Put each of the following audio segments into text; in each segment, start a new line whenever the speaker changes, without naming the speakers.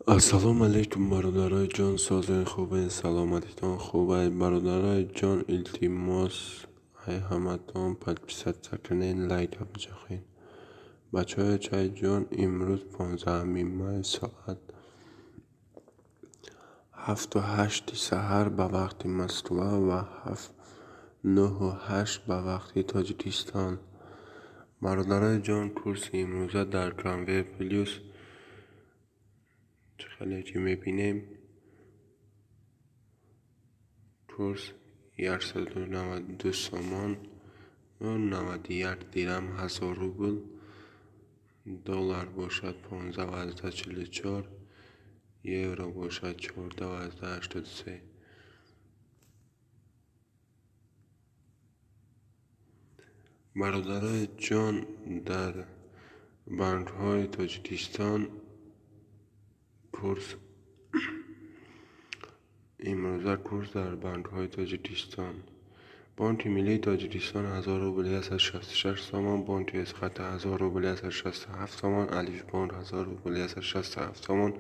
السلام علیکم برادرای جان، سازن خوبه، سلامتیتان خوبه برادرای جان. التماس های همتان پدپیست سکنین لایک بجخین. بچه های چای جان، امروز 15 ماه ساعت 7:08 سحر به وقت مسکو و 9:08 به وقت تاجیکستان. برادرای جان، کورس امروزه در تراموه پلیوس خیلی که میبینیم کورس 192 سومن و 91 درهم 1000 روبل. دلار باشد 15.44، یورو باشد 14.83. برادرای جان، در بانک های تاجیکستان کورس امروزه کورس در بانک های تاجیکستان: بانک ملی تاجیکستان 1000 روبل 66 سومن، بانک اسقاط 1000 روبل 67 سومن، الف بانک 1000 روبل 67 سومن،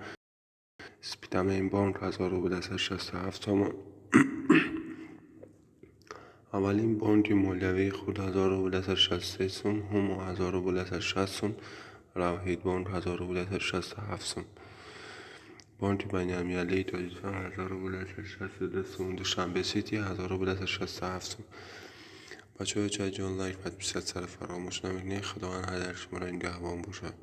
اسپیتامین بانک 1000 روبل 67 سومن. اولین بانک مالیوی خود 1000 روبل 63 سوم، همو 1000 روبل 60 سوم، روحید بانک 1000 روبل 67 سوم. بانک بین المللی تاجیکستان 1000 روبل 62 سوم، دوشنبه سیتی 1000 روبل 67 سوم. بچه های چای جان، لایک پدپیست سر فراموش نمیکنید. خداوند هر شما را نگهبان باشد.